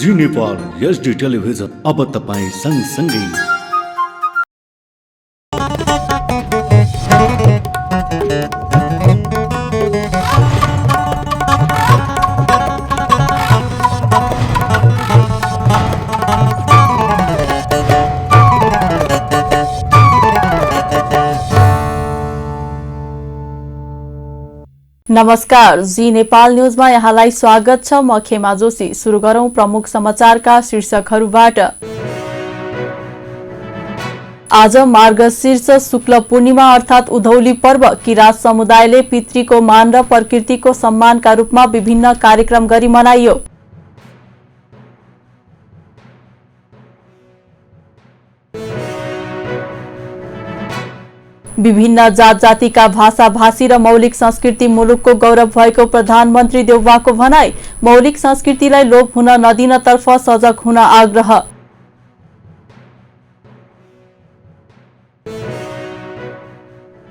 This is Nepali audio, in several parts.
जी नेपाल एचडी टेलिभिजन अब तपाईं सँगसँगै। नमस्कार, जी नेपाल न्यूजमा यहाँलाई स्वागत छ। म खेमा जोशी। सुरु गरौं प्रमुख समाचारका शीर्षकहरूबाट। आज मार्गशीर्ष शुक्ल पूर्णिमा अर्थात उधौली पर्व। किरात समुदायले पितृको मान र प्रकृतिको सम्मानका रूपमा विभिन्न कार्यक्रम गरी मनाइयो। विभिन्न जात जातिका भाषा भाषी र मौलिक संस्कृति मुलुकको गौरव भएको प्रधानमन्त्री देउवाको भनाई। मौलिक संस्कृतिलाई लोप हुन नदिनतर्फ सजग हुन आग्रह।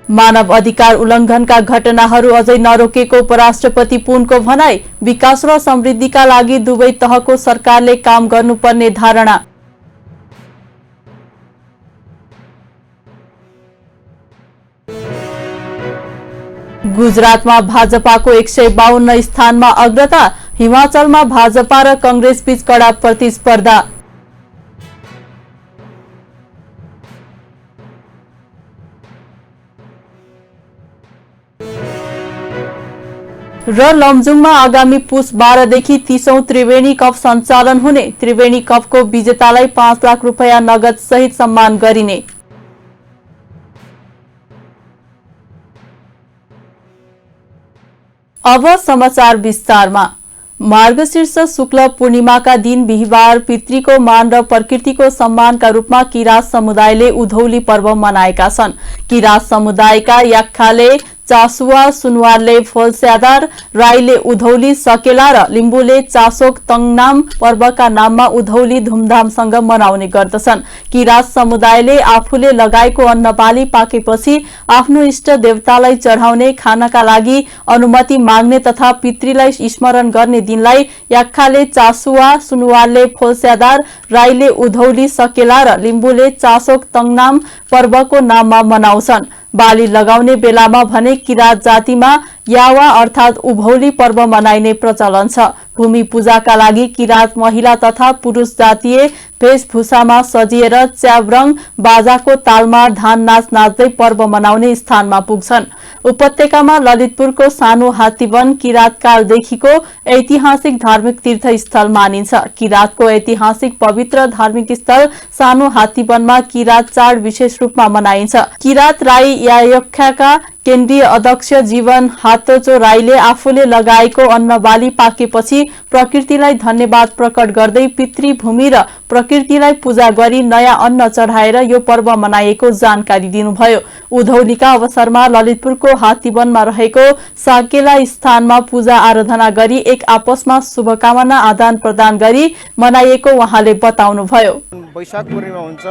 मानव अधिकार उल्लङ्घनका घटनाहरू अझै नरोकेको उपराष्ट्रपति पुनको भनाई। विकास र समृद्धिका लागि दुवै तहको सरकारले काम गर्नुपर्ने धारणा। गुजरातमा भाजपाको 152 स्थानमा अग्रता। हिमाचलमा भाजपा र कंग्रेस बीच कड़ा प्रतिस्पर्धा। र लमजुङमा आगामी पुस 12 देखि 30औं त्रिवेणी कप सञ्चालन हुने। त्रिवेणी कपको विजेतालाई 5 लाख रुपैयाँ नगद सहित सम्मान गरिने। अब समाचार विस्तारमा। मार्गशीर्ष शुक्ल पूर्णिमाका दिन बिहिबार पितृको मान र प्रकृतिको सम्मानका रूपमा किरात समुदायले उधौली पर्व मनाएका छन्। किरात समुदायका याख्खाले चासुवा, सुनवारले फोलस्यादार, राईले उधौली सकेला र लिम्बूले चासोक तङनाम पर्वका नाममा उधौली धुमधामसँग मनाउने गर्दछन्। किरात समुदायले आफूले लगाएको अन्नबाली पाकेपछि आफ्नो इष्ट देवतालाई चढाउने, खानका लागि अनुमति माग्ने तथा पितृलाई स्मरण गर्ने दिनलाई याख्खाले चासुवा, सुनवारले फोलस्यादार, राईले उधौली सकेला र लिम्बूले चासोक तङनाम पर्वको नाममा मनाउँछन्। बाली लगाउने बेलामा भने किरात जातिमा यावा अर्थात उभौली पर्व मनाइने प्रचलन छ। भूमि पूजाका लागि किरात महिला तथा पुरुष जातीय वेशभूषामा सजिएर च्याब्रङ बाजाको तालमा धान नाच नाच्दै पर्व मनाउने स्थानमा पुग्छन्। उपत्यकामा ललितपुरको सानो हात्तीवन किरात कालदेखिको ऐतिहासिक धार्मिक तीर्थस्थल मानिन्छ। किरातको ऐतिहासिक पवित्र धार्मिक स्थल सानो हात्तीवनमा किरात चाड विशेष रूपमा मनाइन्छ। किरात राई याख्खाका केन्द्रीय अध्यक्ष जीवन हातोचो राईले आफूले लगाएको अन्नबाली पाकेपछि प्रकृतिलाई धन्यवाद प्रकट गर्दै पितृभूमि र प्रकृतिलाई पूजा गरी नयाँ अन्न चढाएर यो पर्व मनाइएको जानकारी दिनुभयो। उधौलीका अवसरमा ललितपुरको हात्तीवनमा रहेको साकेला स्थानमा पूजा आराधना गरी एक आपसमा शुभकामना आदान प्रदान गरी मनाइएको उहाँले बताउनुभयो। वैशाख पूर्णिमा हुन्छ,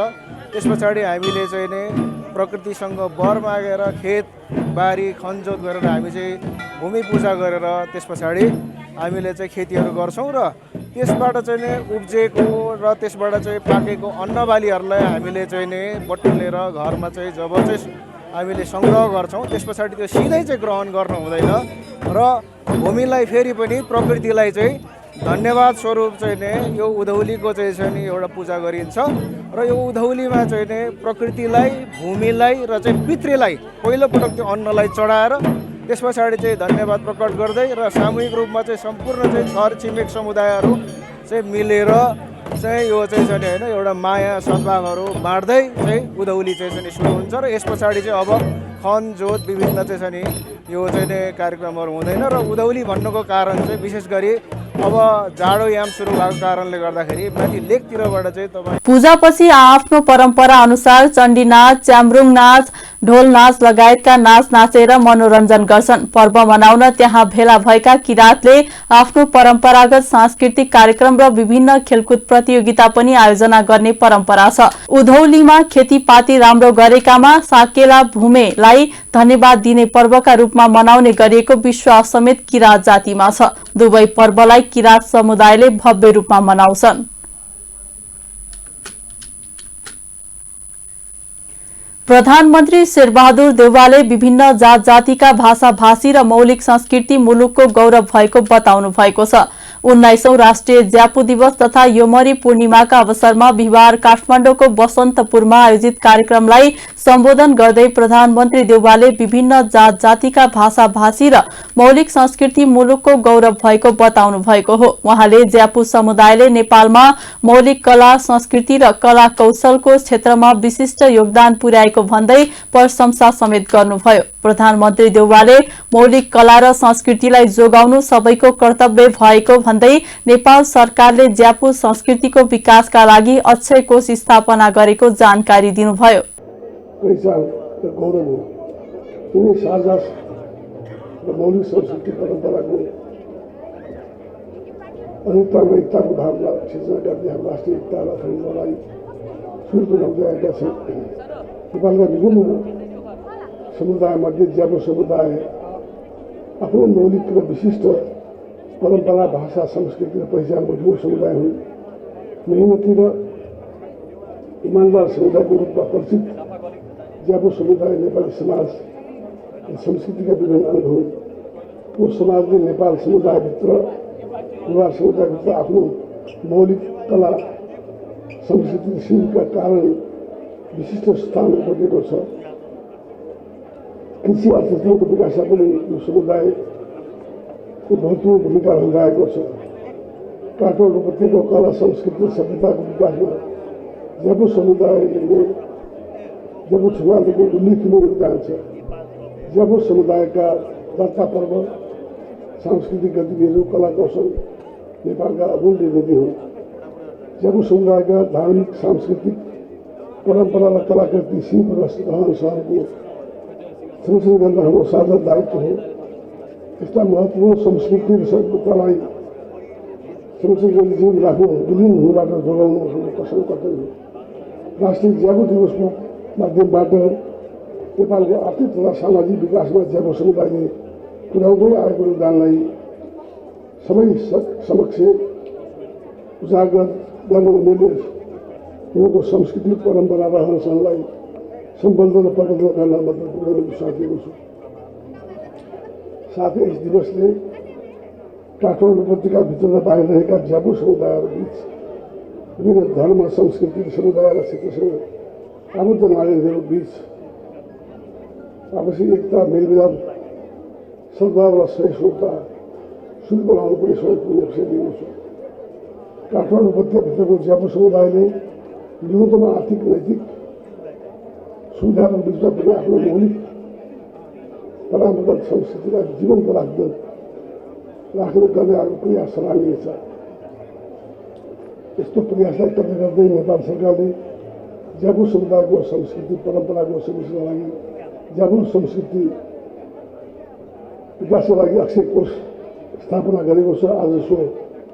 त्यस पछाडि हामीले चाहिँ नै प्रकृतिसँग वर मागेर खेत बारी खनजोत गरेर हामी चाहिँ भूमि पूजा गरेर त्यस पछाडि हामीले चाहिँ खेतीहरू गर्छौँ र त्यसबाट चाहिँ नै उब्जेको र त्यसबाट चाहिँ पाकेको अन्नबालीहरूलाई हामीले चाहिँ नै बटुलेर घरमा चाहिँ जब चाहिँ हामीले सङ्ग्रह गर्छौँ त्यस पछाडि त्यो सिधै चाहिँ ग्रहण गर्नु हुँदैन र भूमिलाई फेरि पनि प्रकृतिलाई चाहिँ धन्यवाद स्वरूप चाहिँ नै यो उधौलीको चाहिँ नि एउटा पूजा गरिन्छ र यो उधौलीमा चाहिँ नै प्रकृतिलाई, भूमिलाई र चाहिँ पितृलाई पहिलोपटक त्यो अन्नलाई चढाएर त्यस पछाडि चाहिँ धन्यवाद प्रकट गर्दै र सामूहिक रूपमा चाहिँ सम्पूर्ण चाहिँ छर छिमेक समुदायहरू चाहिँ मिलेर चाहिँ यो चाहिँ होइन एउटा माया सद्भावहरू बाँड्दै चाहिँ उधौली चाहिँ सुरु हुन्छ र यस पछाडि चाहिँ अब खन जोत विभिन्न चाहिँ नि यो चाहिँ कार्यक्रमहरू हुँदैन र उधौली भन्नुको कारण चाहिँ विशेष गरी अब जाडो याम सुरु भएको कारणले गर्दाखेरि माथि लेकतिरबाट चाहिँ तपाईँ पूजापछि आफ्नो परम्परा अनुसार चण्डी नाच, च्याम्रुङ नाच, ढोल नाच लगायतका नाच नाचेर मनोरञ्जन गर्छन्। पर्व मनाउन त्यहाँ भेला भएका किराँतले आफ्नो परम्परागत सांस्कृतिक कार्यक्रम र विभिन्न खेलकुद प्रतियोगिता पनि आयोजना गर्ने परम्परा छ। उधौलीमा खेतीपाती राम्रो गरेकामा साकेला भूमेलाई धन्यवाद दिने पर्वका रूपमा मनाउने गरिएको विश्वास समेत किराँत जातिमा छ। दुवै पर्वलाई किराँत समुदायले भव्य रूपमा मनाउँछन्। प्रधानमन्त्री शेरबहादुर देउवाले विभिन्न जात जातिका भाषा भाषी र मौलिक संस्कृति मुलुकको गौरव भएको बताउनु भएको छ। 19औं राष्ट्रिय ज्यापु दिवस तथा योमरी पूर्णिमाका अवसरमा बिहिबार काठमाडौँको बसन्तपुरमा आयोजित कार्यक्रमलाई सम्बोधन गर्दै प्रधानमन्त्री देउवाले विभिन्न जात जातिका भाषा भाषी र मौलिक संस्कृति मुलुकको गौरव भएको बताउनु भएको हो। उहाँले ज्यापु समुदायले नेपालमा मौलिक कला संस्कृति र कला कौशलको क्षेत्रमा विशिष्ट योगदान पुर्याएको भन्दै प्रशंसा समेत गर्नुभयो। प्रधानमन्त्री देउवाले मौलिक कला र संस्कृतिलाई जोगाउनु सबैको कर्तव्य भएको भन्दै नेपाल सरकारले ज्यापु संस्कृतिको विकासका लागि अक्षय कोष स्थापना गरेको जानकारी दिनुभयो। मौलिक संस्कृति परम्पराको अनेकतामा एकताको भावना सिर्जना गर्दै हाम्रो राष्ट्रिय एकता र अखण्डतालाई सुदृढ आएका छन्। नेपालका विभिन्न समुदायमध्ये ज्यापु समुदाय आफ्नो मौलिक र विशिष्ट परम्परा भाषा संस्कृति र पहिचानको ठुलो समुदाय हुन्। मेहनती र इमान्दार समुदायको रूपमा परिचित ज्यापु समुदाय नेपाली समाज संस्कृतिका विभिन्न अङ्ग हुन्। यो समाजले नेपाल समुदायभित्र नेवार समुदायभित्र आफ्नो मौलिक कला संस्कृति सिपका कारण विशिष्ट स्थान ओगटेको छ। कृषि अर्थतन्त्रको विकासमा पनि यो समुदायको महत्त्वपूर्ण भूमिका रहँदाएको छ। काठमाडौँ उपत्यकाको कला संस्कृति सभ्यताको विकासमा ज्यापु समुदायले ज्यापु समाजको उल्लेखनीय योगदान छ। ज्यापु समुदायका दर्ता पर्व सांस्कृतिक गतिविधिहरू कला कौशल नेपालका अमूल्य निधि हुन्। ज्यापु समुदायका धार्मिक सांस्कृतिक परम्परा र कलाकृति शिल्प र रहन सहनको संरक्षण गर्न हाम्रो साझा दायित्व हो। यस्ता महत्त्वपूर्ण संस्कृति र सभ्यतालाई संरक्षण गर्ने जीवन राख्नु विलीन हुनबाट जोगाउनु हाम्रो कसम कर्तव्य हो। राष्ट्रिय ज्यापु दिवसको माध्यमबाट नेपालको आर्थिक तथा सामाजिक विकासमा ज्यापु समुदायले पुर्याउँदै आएको योगदानलाई सबै समक्ष उजागर गर्न उनीहरूले उनीहरूको सांस्कृतिक परम्परा र रहनसहनलाई सम्बन्धन र प्रबन्धन गर्न मद्दत पुर्याउने विश्वास दिएको छु। साथै यस दिवसले काठमाडौँ उपत्यकाभित्र र बाहिर रहेका ज्यापु समुदायहरूबीच विभिन्न धर्म संस्कृति समुदाय र क्षेत्रसँग आबद्ध नागरिकहरूबीच आपसी एकता मेलमिलाप सद्भाव र सहिष्णुता सुदृढ बनाउनु पनि सहयोगपूर्ण विषय दिएको छु। काठमाडौँ उपत्यकाभित्रको ज्यापु समुदायले न्यूनतम आर्थिक नैतिक सुविधाको बिचमा पनि आफ्नो मौलिक परम्परागत संस्कृतिलाई जीवन्त राख्न गर्ने आफ्नो प्रयास सराहनीय छ। यस्तो प्रयासलाई कदर गर्दै नेपाल सरकारले ज्यापु समुदायको संस्कृति परम्पराको संरक्षणका लागि ज्यापु संस्कृति विकासका लागि अक्षय कोष स्थापना गरेको छ। आज सो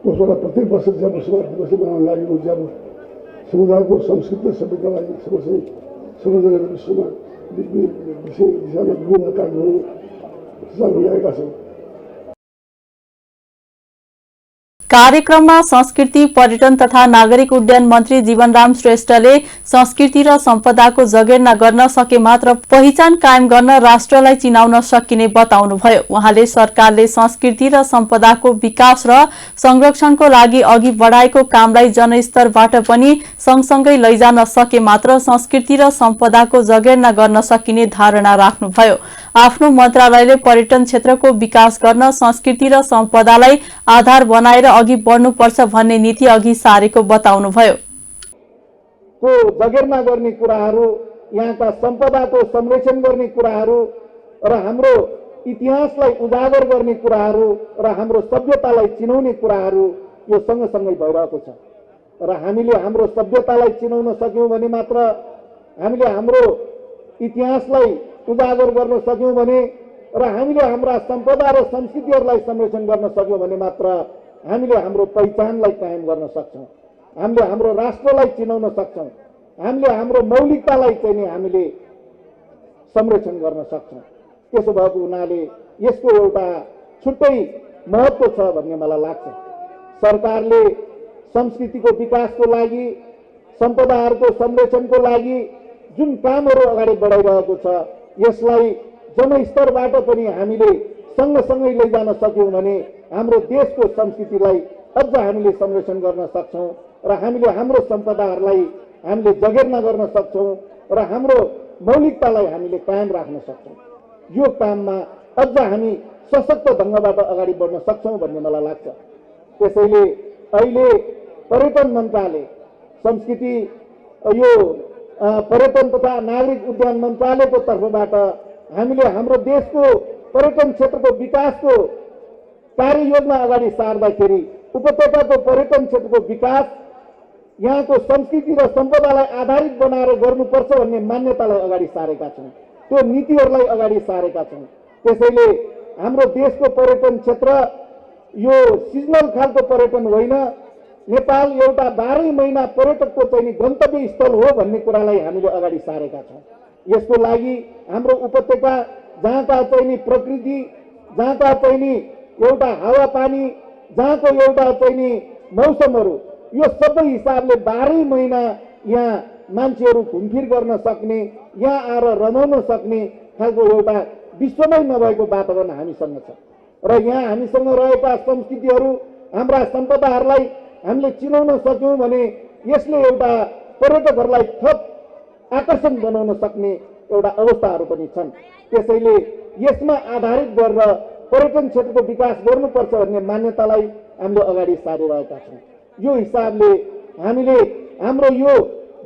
कोषबाट प्रत्येक वर्ष ज्यापु समाज दिवस मनाउन लागेको ज्यापु समुदायको संस्कृति र सभ्यतालाई संरक्षण गरेर विश्वमा दिशामा विभिन्न कार्यक्रमहरू सञ्चालन भइरहेका छन्। कार्यक्रममा संस्कृति पर्यटन तथा नागरिक उड्डयन मन्त्री जीवनराम श्रेष्ठले संस्कृति र सम्पदाको जगेर्ना गर्न सके मात्र पहिचान कायम गर्न राष्ट्रलाई चिनाउन सकिने बताउनुभयो। उहाँले सरकारले संस्कृति र सम्पदाको विकास र संरक्षणको लागि अघि बढाएको कामलाई जनस्तरबाट पनि सँगसँगै लैजान सके मात्र संस्कृति र सम्पदाको जगेर्ना गर्न सकिने धारणा राख्नुभयो। आफ्नो मन्त्रालयले पर्यटन क्षेत्रको विकास गर्न संस्कृति र सम्पदालाई आधार बनाएर अघि बढ्नुपर्छ भन्ने नीति अघि सारेको बताउनुभयो। को जगेर्ना गर्ने कुराहरू, यहाँका सम्पदाको संरक्षण गर्ने कुराहरू र हाम्रो इतिहासलाई उजागर गर्ने कुराहरू र हाम्रो सभ्यतालाई चिनाउने कुराहरू यो सँगसँगै भइरहेको छ। र हामीले हाम्रो सभ्यतालाई चिनाउन सक्यौं भने मात्र हामीले हाम्रो इतिहासलाई उजागर गर्न सक्यौँ भने र हामीले हाम्रा सम्पदा र संस्कृतिहरूलाई संरक्षण गर्न सक्यौँ भने मात्र हामीले हाम्रो पहिचानलाई कायम गर्न सक्छौँ, हामीले हाम्रो राष्ट्रलाई चिनाउन सक्छौँ, हामीले हाम्रो मौलिकतालाई चाहिँ नि हामीले संरक्षण गर्न सक्छौँ। त्यसो भएको हुनाले यसको एउटा छुट्टै महत्त्व छ भन्ने मलाई लाग्छ। सरकारले संस्कृतिको विकासको लागि, सम्पदाहरूको संरक्षणको लागि जुन कामहरू अगाडि बढाइरहेको छ यसलाई जनस्तरबाट पनि हामीले सँगसँगै लैजान सक्यौँ भने हाम्रो देशको संस्कृतिलाई अझ हामीले संरक्षण गर्न सक्छौँ र हामीले हाम्रो सम्पदाहरूलाई हामीले जगेर्ना गर्न सक्छौँ र हाम्रो मौलिकतालाई हामीले कायम राख्न सक्छौँ। यो काममा अझ हामी सशक्त ढङ्गबाट अगाडि बढ्न सक्छौँ भन्ने मलाई लाग्छ। त्यसैले अहिले पर्यटन मन्त्रालय, संस्कृति यो पर्यटन तथा नागरिक उद्यान मन्त्रालयको तर्फबाट हामीले हाम्रो देशको पर्यटन क्षेत्रको विकासको कार्ययोजना अगाडि सार्दाखेरि उपत्यकाको पर्यटन क्षेत्रको विकास यहाँको संस्कृति र सम्पदालाई आधारित बनाएर गर्नुपर्छ भन्ने मान्यतालाई अगाडि सारेका छौँ, त्यो नीतिहरूलाई अगाडि सारेका छौँ। त्यसैले हाम्रो देशको पर्यटन क्षेत्र यो सिजनल खालको पर्यटन होइन, नेपाल एउटा 12 महिना पर्यटकको चाहिँ गन्तव्य स्थल हो भन्ने कुरालाई हामीले अगाडि सारेका छौँ। यसको लागि हाम्रो उपत्यका जहाँका चाहिँ प्रकृति, जहाँका चाहिँ एउटा हावापानी, जहाँको एउटा चाहिँ मौसमहरू, यो सबै हिसाबले 12 महिना यहाँ मान्छेहरू घुमफिर गर्न सक्ने, यहाँ आएर रमाउन सक्ने खालको एउटा विश्वमै नभएको वातावरण हामीसँग छ र यहाँ हामीसँग रहेका संस्कृतिहरू, हाम्रा सम्पदाहरूलाई हामीले चिनाउन सक्यौँ भने यसले एउटा पर्यटकहरूलाई थप आकर्षण बनाउन सक्ने एउटा अवस्थाहरू पनि छन्। त्यसैले यसमा आधारित गरेर पर्यटन क्षेत्रको विकास गर्नुपर्छ भन्ने मान्यतालाई हामीले अगाडि सारिरहेका छौँ। यो हिसाबले हामीले हाम्रो यो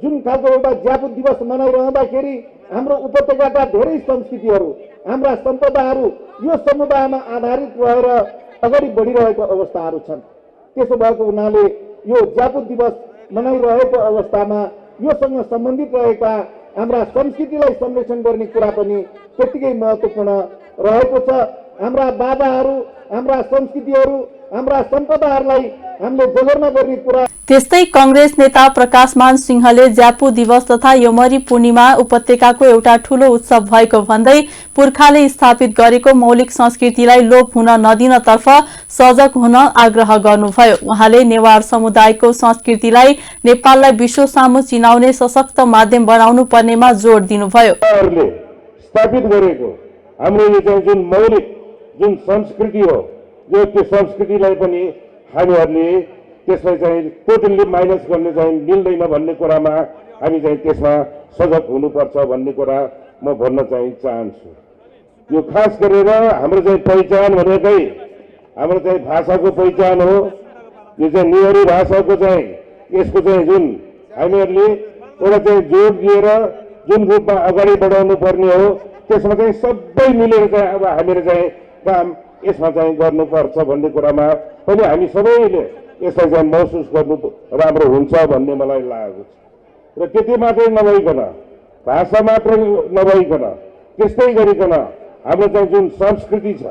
जुन खालको एउटा ज्यापु दिवस मनाइरहँदाखेरि हाम्रो उपत्यकाका धेरै संस्कृतिहरू, हाम्रा सम्पदाहरू यो समुदायमा आधारित रहेर अगाडि बढिरहेको अवस्थाहरू छन्। त्यसो भएको हुनाले यो ज्यापु दिवस मनाइरहेको अवस्थामा योसँग सम्बन्धित रहेका हाम्रा संस्कृतिलाई संरक्षण गर्ने कुरा पनि त्यतिकै महत्त्वपूर्ण रहेको छ। हाम्रा बाबाहरू, हाम्रा संस्कृतिहरू, हाम्रा सम्पदाहरूलाई हामीले जगेर्ना गर्ने कुरा। त्यस्तै कंग्रेस नेता प्रकाशमान सिंहले ज्यापु दिवस तथा यमरी पूर्णिमा उपत्यकाको एउटा ठूलो उत्सव भएको भन्दै पुर्खाले स्थापित गरेको मौलिक संस्कृतिलाई लोप हुन नदिनतर्फ सजग हुन आग्रह गर्नुभयो। उहाँले नेवार समुदायको संस्कृतिलाई नेपाललाई विश्व सामु चिनाउने सशक्त माध्यम बनाउनु पर्नेमा जोड़ दिनुभयो। स्थापित गरेको हाम्रो यो चाहिँ जुन मौलिक जुन संस्कृति हो, यो त्यो संस्कृतिलाई पनि हामीहरूले त्यसलाई चाहिँ टोटल्ली माइनस गर्ने चाहिँ मिल्दैन भन्ने कुरामा हामी चाहिँ त्यसमा सजग हुनुपर्छ भन्ने कुरा म भन्न चाहिँ चाहन्छु। यो खास गरेर हाम्रो चाहिँ पहिचान भनेकै हाम्रो चाहिँ भाषाको पहिचान हो। यो चाहिँ नेवारी भाषाको चाहिँ यसको चाहिँ जुन हामीहरूले एउटा चाहिँ जोड दिएर जुन रूपमा अगाडि बढाउनु पर्ने हो त्यसमा चाहिँ सबै मिलेर चाहिँ अब हामीले चाहिँ काम यसमा चाहिँ गर्नुपर्छ भन्ने कुरामा पनि हामी सबैले यसलाई चाहिँ महसुस गर्नु राम्रो हुन्छ भन्ने मलाई लागेको छ। र त्यति मात्रै नभइकन, भाषा मात्र नभइकन, त्यस्तै गरिकन हाम्रो चाहिँ जुन संस्कृति छ,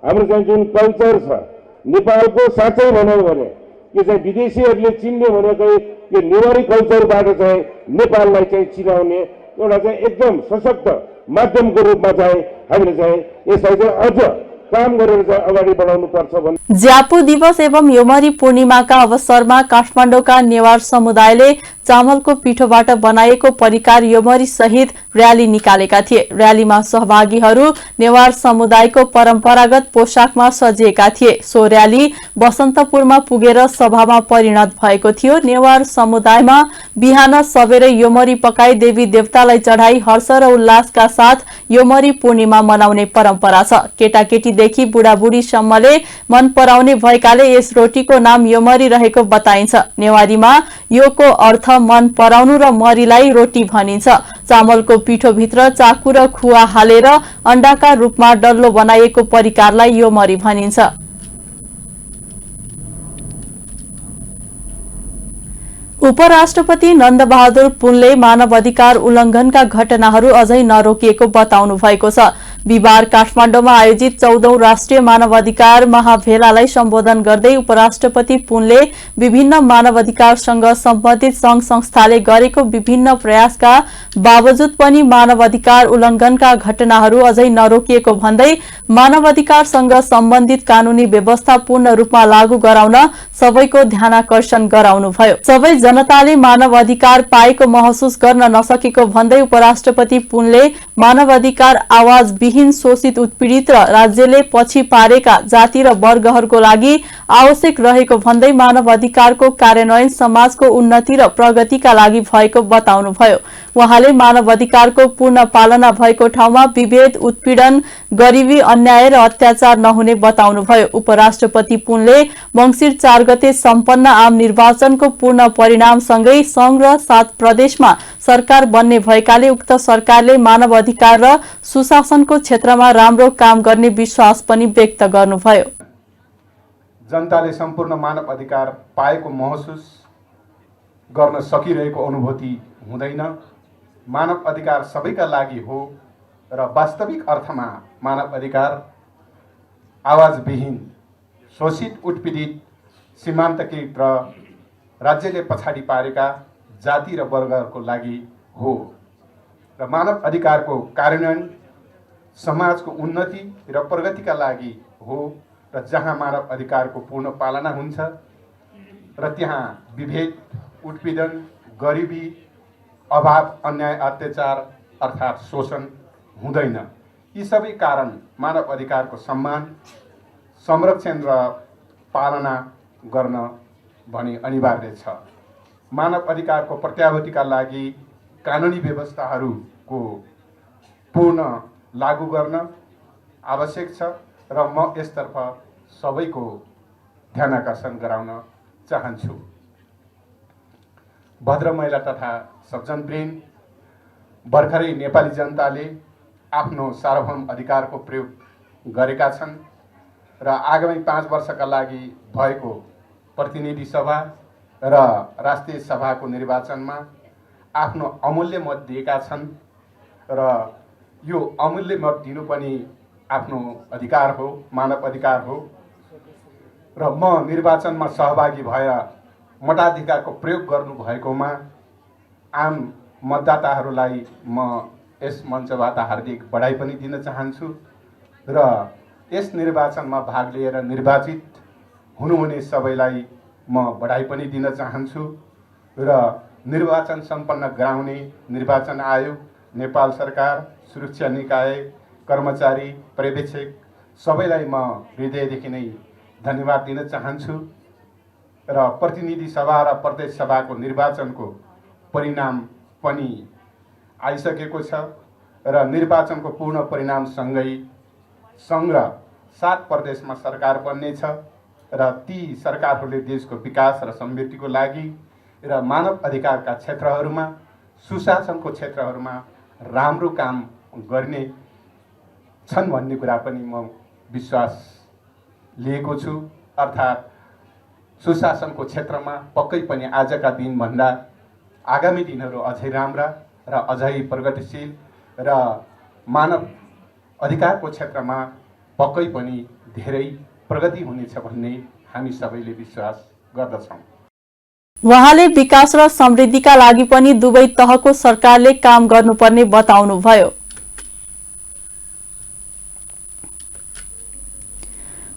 हाम्रो चाहिँ जुन कल्चर छ, नेपालको साँच्चै भनौँ भने यो चाहिँ विदेशीहरूले चिन्ने भनेकै यो नेवारी कल्चरबाट चाहिँ नेपाललाई चाहिँ चिनाउने एउटा चाहिँ एकदम सशक्त माध्यमको रूपमा चाहिँ हामीले चाहिँ यसलाई चाहिँ अझ काम गरेर चाहिँ अगाडि बढाउनु पर्छ भन्ने। ज्यापु दिवस एवं यमरी पूर्णिमाका अवसरमा काठमाडौँका नेवार समुदायले चामलको पिठोबाट बनाएको परिकार यमरी सहित र्याली निकालेका थिए। र्यालीमा सहभागीहरू नेवार समुदायको परम्परागत पोशाकमा सजिएका थिए। सो र्याली बसन्तपुरमा पुगेर सभामा परिणत भएको थियो। नेवार समुदायमा बिहान सबेरै यमरी पकाई देवी देवतालाई चढाई हर्ष र उल्लासका साथ यमरी पूर्णिमा मनाउने परम्परा छ। केटाकेटीदेखि बुढाबुढीसम्मले मन पराउने भएकाले यस रोटीको नाम यमरी रहेको बताइन्छ। नेवारीमा योको अर्थ मन पराउनु र मरीलाई रोटी भनिन्छ। चामलको पिठोभित्र चाकु र खुवा हालेर अण्डाका रूपमा डल्लो बनाइएको परिकारलाई यमरी भनिन्छ। उपराष्ट्रपति नन्दबहादुर पुनले मानव अधिकार उल्लंघनका घटनाहरू अझै नरोकिएको बताउनु भएको छ। बिहिबार काठमाडौँमा आयोजित 14औं राष्ट्रिय मानव अधिकार महाभेलालाई सम्बोधन गर्दै उपराष्ट्रपति पुनले विभिन्न मानव अधिकारसँग सम्बन्धित संघ संस्थाले गरेको विभिन्न प्रयासका बावजुद पनि मानव अधिकार उल्लंघनका घटनाहरू अझै नरोकिएको भन्दै मानव अधिकारसँग सम्बन्धित कानूनी व्यवस्था पूर्ण रूपमा लागू गराउन सबैको ध्यानाकर्षण गराउनुभयो। सबै जनताले मानव अधिकार पाएको महसुस गर्न नसकेको भन्दै उपराष्ट्रपति पुनले मानव अधिकार आवाज विहीन शोषित उत्पीडित र राज्यले पछि पारेका जाति र वर्गहरूको लागि आवश्यक रहेको भन्दै मानव अधिकारको कार्यान्वयन समाजको उन्नति र प्रगतिका लागि भएको बताउनुभयो। उहाँले मानव अधिकारको पूर्ण पालना भएको ठाउँमा विभेद, उत्पीडन, गरिबी, अन्याय र अत्याचार नहुने बताउनुभयो। उपराष्ट्रपति पुनले मंसिर 4 गते सम्पन्न आम निर्वाचनको पूर्ण परिणामसँगै संघ र 7 प्रदेशमा सरकार बन्ने भएकाले उक्त सरकारले मानव अधिकार र सुशासनको क्षेत्रमा राम्रो काम गर्ने विश्वास पनि व्यक्त गर्नुभयो। जनताले सम्पूर्ण मानव अधिकार पाएको महसुस गर्न सकिरहेको अनुभूति हुँदैन। मानव अधिकार सबैका लागि हो र वास्तविक अर्थमा मानव अधिकार आवाजविहीन, शोषित, उत्पीडित, सीमान्तकृत र राज्यले पछाडि पारेका जाति र वर्गहरूको लागि हो र मानव अधिकारको कार्यान्वयन समाजको उन्नति र प्रगतिका लागि हो र जहाँ मानव अधिकारको पूर्ण पालना हुन्छ र त्यहाँ विभेद, उत्पीडन, गरिबी, अभाव, अन्याय, अत्याचार अर्थात् शोषण हुँदैन। यी सबै कारण मानव अधिकारको सम्मान, संरक्षण र पालना गर्न भने अनिवार्य छ। मानव अधिकारको प्रत्याभूतिका लागि कानुनी व्यवस्थाहरूको पूर्ण लागू गर्न आवश्यक छ र म यसतर्फ सबैको ध्यानाकर्षण गराउन चाहन्छु। भद्र महिला तथा सज्जनप्रेम, भर्खरै नेपाली जनताले आफ्नो सार्वभौम अधिकारको प्रयोग गरेका छन् र आगामी 5 वर्षका लागि भएको प्रतिनिधि सभा र राष्ट्रिय सभाको निर्वाचनमा आफ्नो अमूल्य मत दिएका छन् र यो अमूल्य मत दिनु पनि आफ्नो अधिकार हो, मानव अधिकार हो र म निर्वाचनमा सहभागी भएर मताधिकारको प्रयोग गर्नुभएकोमा आम मतदाताहरूलाई म यस मञ्चबाट हार्दिक बधाई पनि दिन चाहन्छु र यस निर्वाचनमा भाग लिएर निर्वाचित हुनुहुने सबैलाई म बधाई पनि दिन चाहन्छु र निर्वाचन सम्पन्न गराउने निर्वाचन आयोग, नेपाल सरकार, सुरक्षा निकाय, कर्मचारी, पर्यवेक्षक सबैलाई म हृदयदेखि नै धन्यवाद दिन चाहन्छु र प्रतिनिधि सभा र प्रदेश सभाको निर्वाचनको परिणाम पनि आइसकेको छ र निर्वाचनको पूर्ण परिणामसँगै संघ र 7 प्रदेशमा सरकार बन्नेछ र ती सरकारहरूले देशको विकास र समृद्धिको लागि र मानव अधिकारका क्षेत्रहरूमा, सुशासनको क्षेत्रहरूमा राम्रो काम गर्ने छन् भन्ने कुरा पनि म विश्वास लिएको छु। अर्थात् सुशासनको क्षेत्रमा पक्कै पनि आजका दिनभन्दा आगामी दिनहरू अझै राम्रा र अझै प्रगतिशील र मानव अधिकारको क्षेत्रमा पक्कै पनि धेरै प्रगति हुनेछ भन्ने हामी सबैले विश्वास गर्दछौँ। उहाँले विकास र समृद्धिका लागि पनि दुवै तहको सरकारले काम गर्नुपर्ने बताउनुभयो।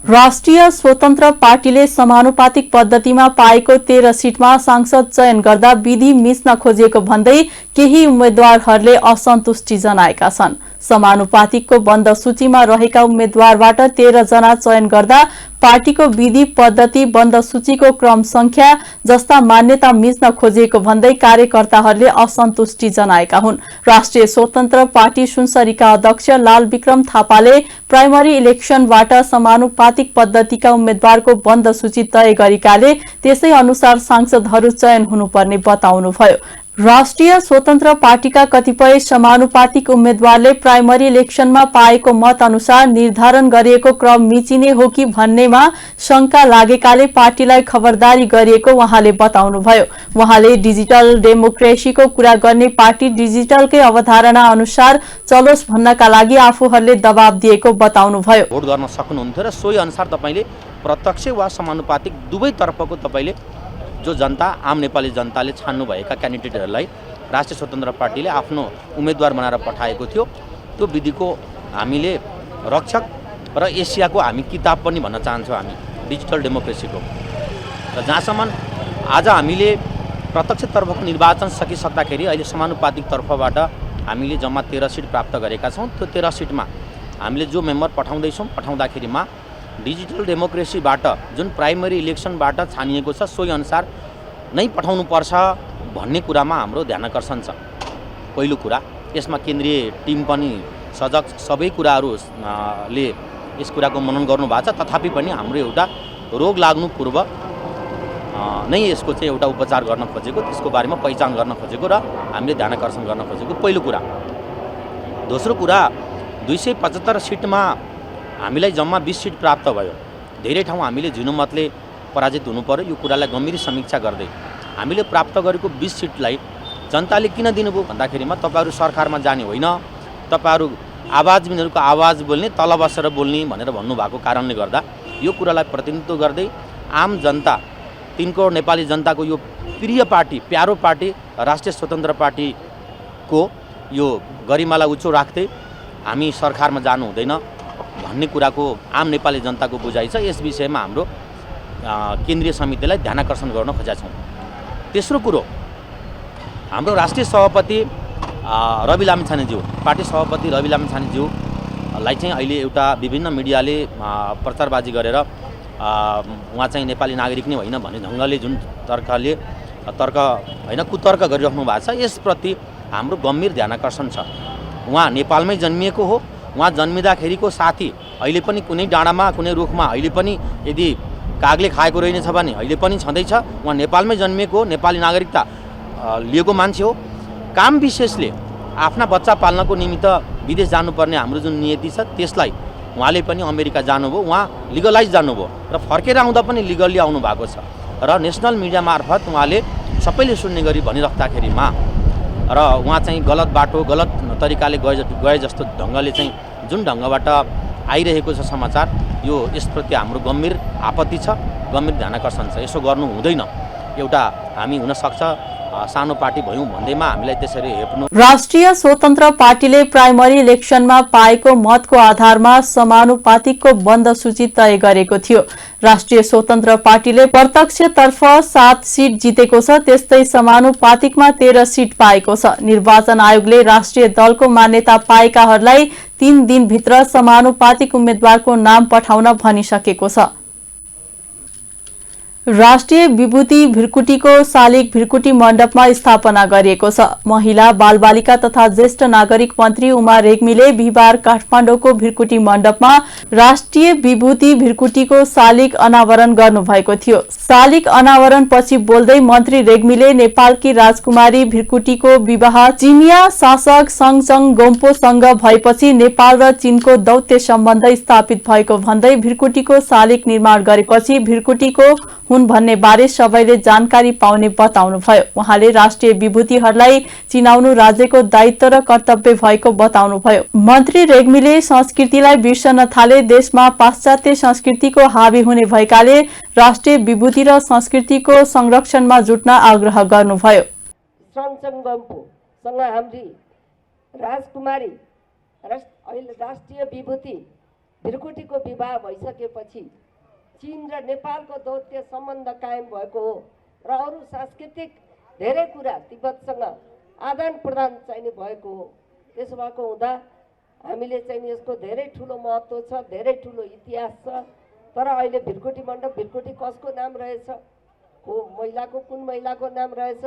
राष्ट्रिय स्वतन्त्र पार्टीले समानुपातिक पद्धतिमा पाएको 13 सीटमा सांसद चयन गर्दा विधि मिच्न खोजिएको भन्दै केही उम्मेद्वारहरूले असन्तुष्टि जनाएका छन्। समानुपातिकको बन्द सूचीमा रहेका उम्मेद्वारबाट 13 जना चयन गर्दा पार्टीको विधि पद्धति, बन्द सूचीको क्रम संख्या जस्ता मान्यता मिच्न खोजिएको भन्दै कार्यकर्ताहरूले असन्तुष्टि जनाएका हुन्। राष्ट्रिय स्वतन्त्र पार्टी सुनसरीका अध्यक्ष लाल विक्रम थापाले प्राइमरी इलेक्सनबाट समानुपातिक पद्धतिका उम्मेद्वारको बन्द सूची तय गरेकाले त्यसै अनुसार सांसदहरू चयन हुनुपर्ने बताउनुभयो। राष्ट्रिय स्वतन्त्र पार्टीका कतिपय समानुपातिक उम्मेद्वारले प्राइमरी इलेक्सनमा पाएको मत अनुसार निर्धारण गरिएको क्रम मिचिने हो कि भन्नेमा शंका लागेकाले पार्टीलाई खबरदारी गरिएको उहाँले बताउनुभयो। उहाँले डिजिटल डेमोक्रेसीको कुरा गर्ने पार्टी डिजिटलकै अवधारणा अनुसार चलोस् भन्नका लागि आफूहरूले दबाब दिएको बताउनुभयो। भोट गर्न सक्नुहुन्थ्यो र सोही अनुसार तपाईले प्रत्यक्ष वा समानुपातिक दुवै तर्फको तपाईले जो जनता आम नेपाली जनताले छान्नुभएका क्यान्डिडेटहरूलाई राष्ट्रिय स्वतन्त्र पार्टीले आफ्नो उम्मेदवार बनाएर पठाएको थियो। त्यो विधिको हामीले रक्षक र एसियाको हामी किताब पनि भन्न चाहन्छौँ हामी डिजिटल डेमोक्रेसीको। र जहाँसम्म आज हामीले प्रत्यक्षतर्फको निर्वाचन सकिसक्दाखेरि अहिले समानुपातिक तर्फबाट हामीले जम्मा 13 सिट प्राप्त गरेका छौँ। त्यो 13 सिटमा हामीले जो मेम्बर पठाउँदाखेरिमा डिजिटल डेमोक्रेसीबाट जुन प्राइमरी इलेक्सनबाट छानिएको छ सोही अनुसार नै पठाउनुपर्छ भन्ने कुरामा हाम्रो ध्यानाकर्षण छ। पहिलो कुरा, यसमा केन्द्रीय टिम पनि सजग सबै कुराहरूले यस कुराको मनन गर्नुभएको छ। तथापि पनि हाम्रो एउटा रोग लाग्नु पूर्व नै यसको चाहिँ एउटा उपचार गर्न खोजेको, त्यसको बारेमा पहिचान गर्न खोजेको र हामीले ध्यानाकर्षण गर्न खोजेको पहिलो कुरा। दोस्रो कुरा, 275 सिटमा हामीलाई जम्मा 20 सिट प्राप्त भयो। धेरै ठाउँ हामीले झिनोमतले पराजित हुनु पर्यो। यो कुरालाई गम्भीर समीक्षा गर्दै हामीले प्राप्त गरेको 20 सिटलाई जनताले किन दिनुभयो भन्दाखेरिमा तपाईहरू सरकारमा जाने होइन, तपाईहरू आवाजबिनहरूको आवाज बोल्ने, तल बसेर बोल्ने भनेर भन्नुभएको कारणले गर्दा यो कुरालाई प्रतिनिधित्व गर्दै आम जनता, तिनको नेपाली जनताको यो प्रिय पार्टी, प्यारो पार्टी राष्ट्रिय स्वतन्त्र पार्टीको यो गरिमालाई उच्च राख्दै हामी सरकारमा जानु हुँदैन भन्ने कुराको आम नेपाली जनताको बुझाइ छ। यस विषयमा हाम्रो केन्द्रीय समितिलाई ध्यानाकर्षण गर्न खोजेका छौँ। तेस्रो कुरो, हाम्रो राष्ट्रिय सभापति रवि लामिछानेज्यू, पार्टी सभापति रवि लामिछानेज्यूलाई चाहिँ अहिले एउटा विभिन्न मिडियाले प्रचारबाजी गरेर उहाँ चाहिँ नेपाली नागरिक नै होइन भन्ने ढङ्गले जुन तर्क होइन कुतर्क गरिराख्नु भएको छ, यसप्रति हाम्रो गम्भीर ध्यानाकर्षण छ। उहाँ नेपालमै जन्मिएको हो। उहाँ जन्मिँदाखेरिको साथी अहिले पनि कुनै डाँडामा, कुनै रुखमा अहिले पनि यदि कागले खाएको रहेछ भने अहिले पनि छँदैछ। उहाँ नेपालमै जन्मिएको हो, नेपाली नागरिकता लिएको मान्छे हो। काम विशेषले आफ्ना बच्चा पाल्नको निमित्त विदेश जानुपर्ने हाम्रो जुन नियति छ त्यसलाई उहाँले पनि अमेरिका जानुभयो, उहाँ लिगलाइज जानुभयो र फर्केर आउँदा पनि लिगल्ली आउनु भएको छ। र नेसनल मिडिया मार्फत उहाँले सबैले सुन्ने गरी भनिराख्दाखेरिमा र उहाँ चाहिँ गलत बाटो, गलत तरिकाले गए जस्तो ढङ्गले चाहिँ जुन ढङ्गबाट आइरहेको छ समाचार, यो यसप्रति हाम्रो गम्भीर आपत्ति छ, गम्भीर ध्यानाकर्षण छ। यसो गर्नु हुँदैन। एउटा हामी हुनसक्छ सानो पार्टी भयौँ भन्दैमा हामीलाई त्यसरी हेप्नु। राष्ट्रिय स्वतन्त्र पार्टीले प्राइमरी इलेक्सनमा पाएको मतको आधारमा समानुपातिकको बन्द सूची तय गरेको थियो। राष्ट्रिय स्वतन्त्र पार्टीले प्रत्यक्षतर्फ 7 सिट जितेको छ, त्यस्तै समानुपातिकमा 13 सिट पाएको छ। निर्वाचन आयोगले राष्ट्रिय दलको मान्यता पाएकाहरूलाई 3 दिनभित्र समानुपातिक उम्मेद्वारको नाम पठाउन भनिसकेको छ। राष्ट्रिय विभूति भिरकुटीको शालिग भिरकुटी मण्डपमा स्थापना गरिएको छ। महिला, बालबालिका तथा ज्येष्ठ नागरिक मन्त्री उमा रेग्मीले बिहिबार काठमाडौँको भिरकुटी मण्डपमा राष्ट्रिय विभूति भिरकुटीको शालिग अनावरण गर्नुभएको थियो। शालिग अनावरणपछि बोल्दै मन्त्री रेग्मीले नेपालकी राजकुमारी भिरकुटीको विवाह चिनिया शासक सङचङ गोम्पोसँग भएपछि नेपाल र चीनको दौत्य सम्बन्ध स्थापित भएको भन्दै भिरकुटीको शालिग निर्माण गरेपछि भिरकुटीको भन्ने बारे सबैले जानकारी पाउने बताउनुभयो। उहाँले राष्ट्रिय विभूतिहरूलाई चिनाउनु राज्यको दायित्व र कर्तव्य भएको बताउनुभयो। मन्त्री रेग्मीले संस्कृतिलाई बिर्सन थाले देशमा पाश्चात्य संस्कृतिको हावी हुने भएकाले राष्ट्रिय विभूति र संस्कृतिको संरक्षणमा जुट्न आग्रह गर्नुभयो। सङचङ गोम्पोसँग हाम्री राजकुमारी अहिले राष्ट्रिय विभूति भिरकुटीको विवाह भइसकेपछि चीन र नेपालको दौत्य सम्बन्ध कायम भएको हो र अरू सांस्कृतिक धेरै कुरा तिब्बतसँग आदान प्रदान चाहिने भएको हो। त्यसो भएको हुँदा हामीले चाहिँ यसको धेरै ठुलो महत्त्व छ, धेरै ठुलो इतिहास छ। तर अहिले भिरकुटी मण्डप भिरकुटी कसको नाम रहेछ, को महिलाको कुन महिलाको नाम रहेछ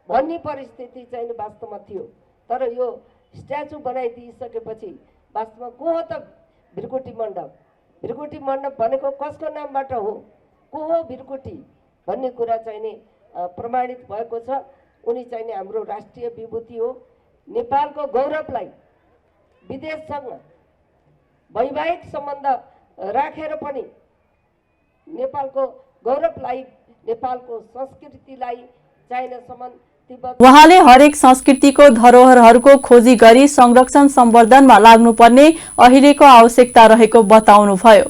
भन्ने परिस्थिति चाहिँ वास्तवमा थियो। तर यो स्ट्याचु बनाइदिइसकेपछि वास्तवमा को हो त भिरकुटी मण्डप? भिरकुटी मण्डप भनेको कसको नामबाट हो, को हो भिरकुटी भन्ने कुरा चाहिँ नि प्रमाणित भएको छ उनी चाहिँ हाम्रो राष्ट्रिय विभूति हो। नेपालको गौरवलाई विदेशसँग वैवाहिक सम्बन्ध राखेर पनि नेपालको गौरवलाई, नेपालको संस्कृतिलाई चाइनासम्म तिब्बत उहाँले हरेक संस्कृतिको धरोहरहरूको खोजी गरी संरक्षण सम्वर्धनमा लाग्नुपर्ने अहिलेको आवश्यकता रहेको बताउनुभयो।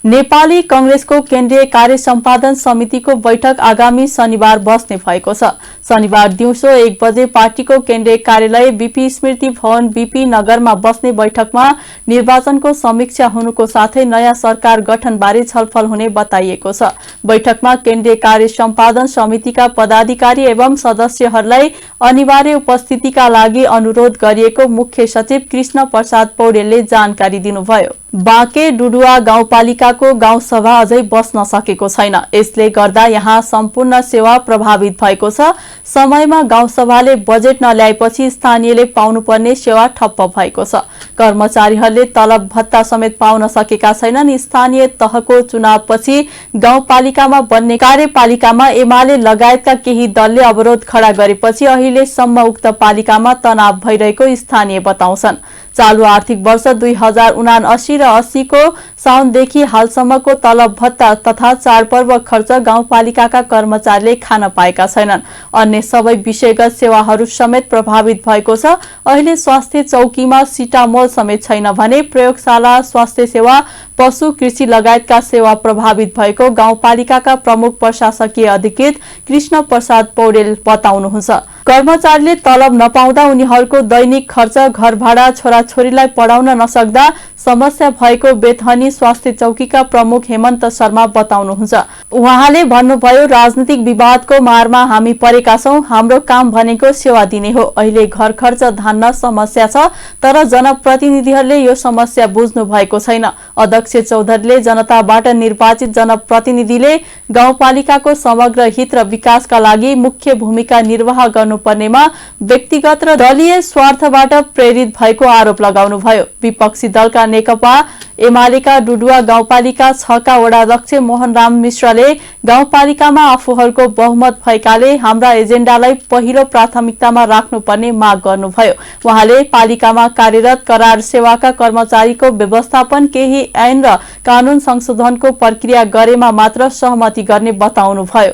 नेपाली कांग्रेसको केन्द्रीय कार्य सम्पादन समितिको बैठक आगामी शनिबार बस्ने भएको छ। शनिबार दिउँसो 1 बजे पार्टीको केन्द्रीय कार्यालय बीपी स्मृति भवन बीपी नगरमा बस्ने बैठकमा निर्वाचनको समीक्षा हुनुको साथै नयाँ सरकार गठनबारे छलफल हुने बताइएको छ। बैठकमा केन्द्रीय कार्य सम्पादन समितिका पदाधिकारी एवं सदस्यहरूलाई अनिवार्य उपस्थितिका लागि अनुरोध गरिएको मुख्य सचिव कृष्ण प्रसाद पौडेलले जानकारी दिनुभयो। बाँके डुडुवा गाउँपालिकाको गाउँसभा अझै बस्न सकेको छैन। यसले गर्दा यहाँ सम्पूर्ण सेवा प्रभावित भएको छ। समयमा गाउँसभाले बजेट नल्याएपछि स्थानीयले पाउनुपर्ने सेवा ठप्प भएको छ। कर्मचारीहरूले तलब भत्ता समेत पाउन सकेका छैनन्। स्थानीय तहको चुनावपछि गाउँपालिकामा बन्ने कार्यपालिकामा एमाले लगायतका केही दलले अवरोध खडा गरेपछि अहिलेसम्म उक्त पालिकामा तनाव भइरहेको स्थानीय बताउँछन्। चालू आर्थिक वर्ष 2079 र 80 को साउनदेखि हालसम्मको तलब भत्ता तथा चाडपर्व खर्च गाउँपालिकाका कर्मचारीले खान पाएका छैनन्। अन्य सबै विषयगत सेवाहरू समेत प्रभावित भएको छ। अहिले स्वास्थ्य चौकीमा सिटामोल समेत छैन भने प्रयोगशाला, स्वास्थ्य सेवा, पशु, कृषि लगायतका सेवा प्रभावित भएको गाउँपालिकाका प्रमुख प्रशासकीय अधिकृत कृष्ण प्रसाद पौडेल बताउनुहुन्छ। कर्मचारीले तलब नपाउँदा उनीहरूको दैनिक खर्च, घर भाडा, छोराछोरीलाई पढाउन नसक्दा समस्या भएको बेथनी स्वास्थ्य चौकीका प्रमुख हेमन्त शर्मा बताउनुहुन्छ। उहाँले भन्नुभयो, राजनीतिक विवादको मारमा हामी परेका छौं। हाम्रो काम भनेको सेवा दिने हो। अहिले घर खर्च धान्न समस्या छ, तर जनप्रतिनिधिहरूले यो समस्या बुझ्नु भएको छैन। अध्यक्ष चौधरीले जनताबाट निर्वाचित जनप्रतिनिधिले गाउँपालिकाको समग्र हित र विकासका लागि मुख्य भूमिका निर्वाह गर्नुपर्नेमा व्यक्तिगत र दलीय स्वार्थबाट प्रेरित भएको आरोप लगाउनुभयो। विपक्षी दलका नेकपा एमालेका डुडुवा गाउँपालिका 6 का वडाध्यक्ष मोहनराम मिश्रले गाउँपालिकामा आफूहरूको बहुमत भएकाले हाम्रा एजेन्डालाई पहिलो प्राथमिकतामा राख्नुपर्ने माग गर्नुभयो। उहाँले पालिकामा कार्यरत करार सेवाका कर्मचारीको व्यवस्थापन केही ऐन र कानून संशोधनको प्रक्रिया गरेमा मात्र सहमति गर्ने बताउनुभयो।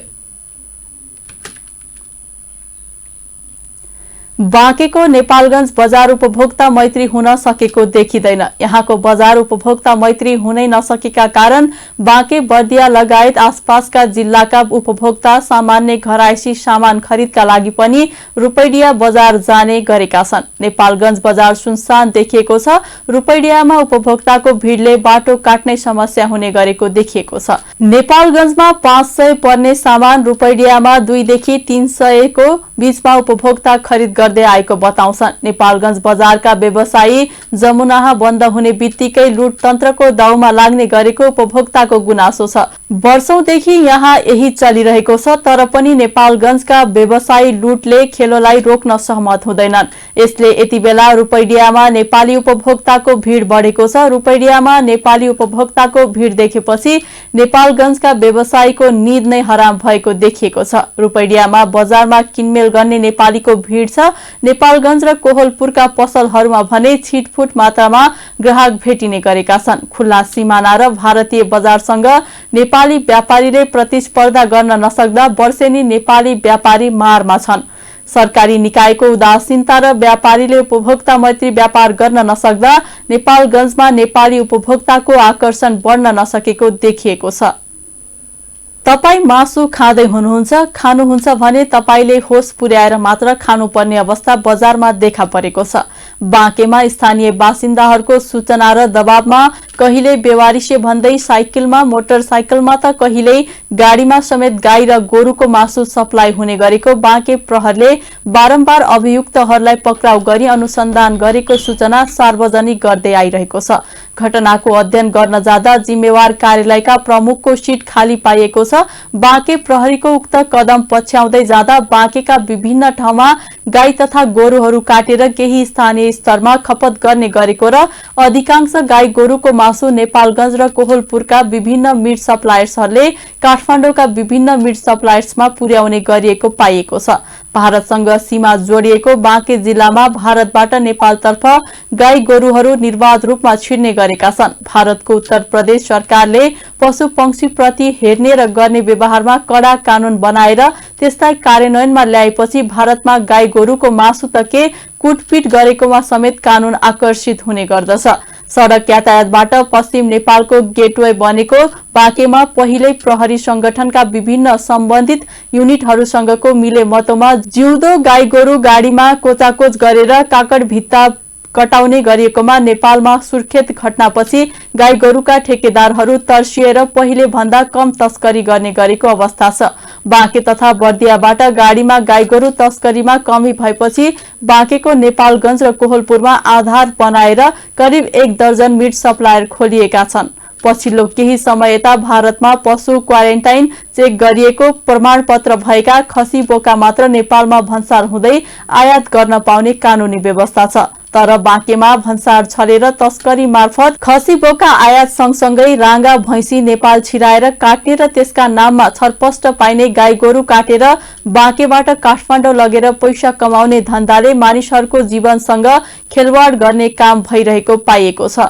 बाँकेको नेपालगञ्ज बजार उपभोक्ता मैत्री हुन सकेको देखिँदैन। यहाँको बजार उपभोक्ता मैत्री हुनै नसकेका कारण बाँके, बर्दिया लगायत आसपासका जिल्लाका उपभोक्ता सामान्य घरायसी सामान खरिदका लागि पनि रूपैडिया बजार जाने गरेका छन्। नेपालगञ्ज बजार सुनसान देखिएको छ। रूपैडियामा उपभोक्ताको भीड़ले बाटो काट्ने समस्या हुने गरेको देखिएको छ। नेपालगञ्जमा 500 पर्ने सामान रूपैडियामा 2 देखि 300 को बीचमा उपभोक्ता खरिद गर्दै आएको बताउँछन्। नेपालगञ्ज बजारका व्यवसायी जमुनाहा बन्द हुने बित्तिकै लुट तन्त्रको दाउमा लाग्ने गरेको उपभोक्ताको गुनासो छ। वर्षौंदेखि यहाँ यही चलिरहेको छ, तर पनि नेपालगञ्जका व्यवसायी लुटले खेलोलाई रोक्न सहमत हुँदैनन्। यसले यति बेला रूपैडियामा नेपाली उपभोक्ताको भीड़ बढेको छ। रूपैडियामा नेपाली उपभोक्ताको भीड़ देखेपछि नेपालगञ्जका व्यवसायीको निद नै हराम भएको देखिएको छ। रूपैडियामा बजारमा किनमेल गर्ने नेपालीको भीड़ छ। नेपालगञ्ज र कोहलपुरका पसलहरूमा भने छिटफुट मात्रामा ग्राहक भेटिने गरेका छन्। खुल्ला सिमाना र भारतीय बजारसँग नेपाली व्यापारीले प्रतिस्पर्धा गर्न नसक्दा वर्षेनी नेपाली व्यापारी मारमा छन्। सरकारी निकायको उदासीनता र व्यापारीले उपभोक्ता मैत्री व्यापार गर्न नसक्दा नेपालगञ्जमा नेपाली उपभोक्ताको आकर्षण बढ्न नसकेको देखिएको छ। तपाई मासु खाँदै हुनुहुन्छ, खानुहुन्छ भने तपाईले होस पुर्याएर मात्र खानुपर्ने अवस्था बजारमा देखा परेको छ। बाँकेमा स्थानीय बासिन्दाहरूको सूचना र दबावमा कहिले बेवारिसे भन्दै साइकलमा, मोटरसाइकलमा त कहिले गाडीमा समेत गाई र गोरुको मासु सप्लाई हुने गरेको बाँके प्रहरले बारम्बार अभियुक्तहरूलाई पक्राउ गरी अनुसन्धान गरेको सूचना सार्वजनिक गर्दै आइरहेको छ। घटनाको अध्ययन गर्न जाँदा जिम्मेवार कार्यालयका प्रमुखको सिट खाली पाइएको छ। बाँके प्रहरीको उक्त कदम पछ्याउँदै जाँदा बाँकेका विभिन्न ठाउँमा गाई तथा गोरुहरू काटेर केही स्थानीय स्तरमा खपत गर्ने गरेको र अधिकांश गाई गोरुको मासु नेपालगञ्ज र कोहलपुरका विभिन्न मिट सप्लायर्सहरूले काठमाडौँका विभिन्न मिट सप्लायर्समा पुर्याउने गरिएको पाइएको छ। भारतसँग सीमा जोडिएको बाँके जिल्लामा भारतबाट नेपालतर्फ गाई गोरुहरू निर्बाध रूपमा छिर्ने गरेका छन्। भारतको उत्तर प्रदेश सरकारले पशु पंक्षी प्रति हेर्ने र गर्ने व्यवहारमा कड़ा कानून बनाएर त्यसलाई कार्यान्वयनमा ल्याएपछि भारतमा गाई गोरुको मासु त के कुटपिट गरेकोमा समेत कानून आकर्षित हुने गर्दछ। सड़क यातायातबाट पश्चिम नेपालको गेटवे बनेको बाँकेमा पहिल्यै प्रहरी संगठनका विभिन्न सम्बन्धित युनिटहरूसँगको मिलेमतोमा जिउँदो गाई गोरु गाड़ीमा कोचाकोच गरेर काकड भित्ता कटाउने गरिएकोमा नेपालमा सुर्खेत घटनापछि गाई गोरुका ठेकेदारहरू तर्सिएर पहिले भन्दा कम तस्करी गर्ने गरेको अवस्था छ। बाँके तथा बर्दियाबाट गाड़ीमा गाई गोरु तस्करीमा कमी भएपछि बाँकेको नेपालगञ्ज र कोहलपुरमा आधार बनाएर करिब 1 दर्जन मिट सप्लायर खोलिएका छन्। पछिल्लो केही समय यता भारतमा पशु क्वारेन्टाइन चेक गरिएको प्रमाणपत्र भएका खसी बोका मात्र नेपालमा भन्सार हुँदै आयात गर्न पाउने कानूनी व्यवस्था छ। तर बाँकेमा भन्सार छलेर तस्करी मार्फत खसी बोका आयात सँगसँगै राँगा भैंसी नेपाल छिराएर काट्ने र त्यसका नाममा छरपष्ट पाइने गाई गोरु काटेर बाँकेबाट काठमाडौँ लगेर पैसा कमाउने धन्दाले मानिसहरूको जीवनसँग खेलवाड गर्ने काम भइरहेको पाइएको छ।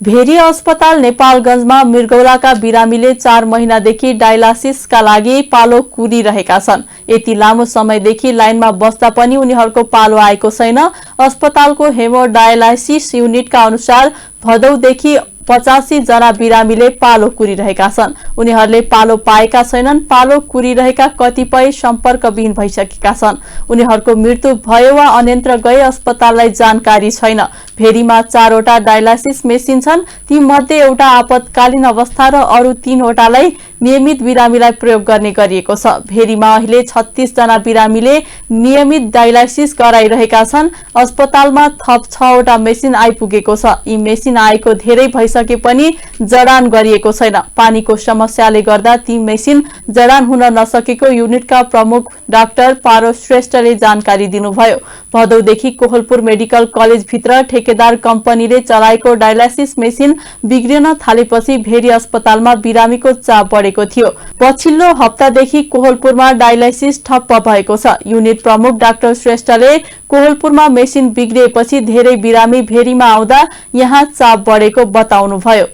भेरी अस्पताल नेपालगञ्जमा मृगौलाका बिरामीले 4 महिनादेखि डायलासिसका लागि पालो कुरिरहेका छन्। यति लामो समयदेखि लाइनमा बस्दा पनि उनीहरूको पालो आएको छैन। अस्पतालको हेमोडायलासिस युनिटका अनुसार भदौदेखि 85 जना बिरामीले पालो कुरिरहेका छन्। उनीहरूले पालो पाएका छैनन्। पालो कुरिरहेका कतिपय सम्पर्कविहीन भइसकेका छन्। उनीहरूको मृत्यु भयो वा अन्यन्त्र गए अस्पताललाई जानकारी छैन। भेरीमा 4 वटा डायलासिस मेसिन छन्। ती मध्ये एउटा आपतकालीन अवस्था र अरू 3 वटालाई नियमित बिरामीलाई प्रयोग गर्ने गरिएको छ। भेरीमा अहिले 36 जना बिरामीले नियमित डायलासिस गराइरहेका छन्। अस्पतालमा थप 6 वटा मेसिन आइपुगेको छ। यी मेसिन आएको धेरै भइसके पनि जडान गरिएको छैन। पानीको समस्याले गर्दा ती मेसिन जडान हुन नसकेको युनिटका प्रमुख डाक्टर पारो श्रेष्ठले जानकारी दिनुभयो। भदौदेखि कोहलपुर मेडिकल कलेज भित्र ठेकेदार कम्पनीले चलाएको डायलासिस मेसिन बिग्रिन थालेपछि भेरी अस्पतालमा बिरामीको चाप बढेको थियो। पछिल्लो हप्तादेखि कोहलपुरमा डायलासिस ठप्प भएको छ। युनिट प्रमुख डाक्टर श्रेष्ठले कोहलपुरमा मेसिन बिग्रिएपछि धेरै बिरामी भेरीमा आउँदा यहाँ चाप बढेको बताउनुभयो।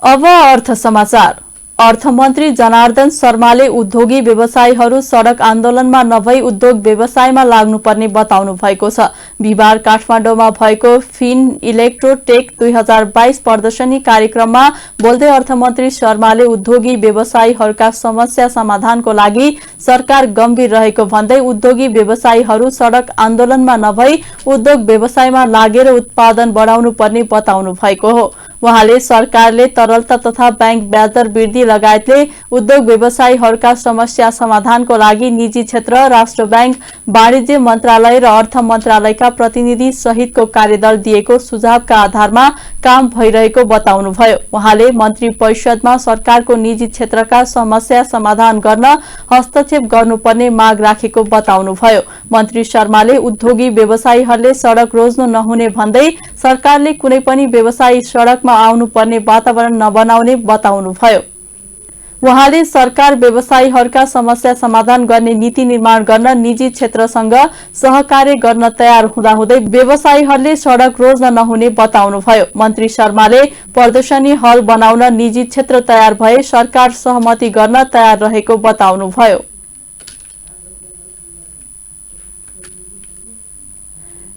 अब अर्थ समाचार। अर्थमन्त्री जनार्दन शर्माले उद्योगी व्यवसायीहरू सड़क आन्दोलनमा नभई उद्योग व्यवसायमा लाग्नुपर्ने बताउनु भएको छ। बिहिबार काठमाडौँमा भएको फिन इलेक्ट्रोटेक 2022 प्रदर्शनी कार्यक्रममा बोल्दै अर्थमन्त्री शर्माले उद्योगी व्यवसायीहरूका समस्या समाधानको लागि सरकार गम्भीर रहेको भन्दै उद्योगी व्यवसायीहरू सड़क आन्दोलनमा नभई उद्योग व्यवसायमा लागेर उत्पादन बढाउनु पर्ने बताउनु भएको हो। उहाँले सरकारले तरलता तथा बैंक ब्याजदर वृद्धि लगायतले उद्योग व्यवसायीहरूका समस्या समाधानको लागि निजी क्षेत्र, राष्ट्र बैंक, वाणिज्य मन्त्रालय र अर्थ मन्त्रालयका प्रतिनिधि सहितको कार्यदल दिएको सुझावका आधारमा काम भइरहेको बताउनुभयो। उहाँले मन्त्री परिषदमा सरकारको निजी क्षेत्रका समस्या समाधान गर्न हस्तक्षेप गर्नुपर्ने माग राखेको बताउनुभयो। मन्त्री शर्माले उद्योगी व्यवसायीहरूले सड़क रोज्नु नहुने भन्दै सरकारले कुनै पनि व्यवसायी सड़कमा आउनुपर्ने वातावरण नबनाउने बताउनुभयो। उहाँले सरकार व्यवसायीहरूका समस्या समाधान गर्ने नीति निर्माण गर्न निजी क्षेत्रसँग सहकार्य गर्न तयार हुँदाहुँदै व्यवसायीहरूले सड़क रोज्न नहुने बताउनुभयो। मन्त्री शर्माले प्रदर्शनी हल बनाउन निजी क्षेत्र तयार भए सरकार सहमति गर्न तयार रहेको बताउनुभयो।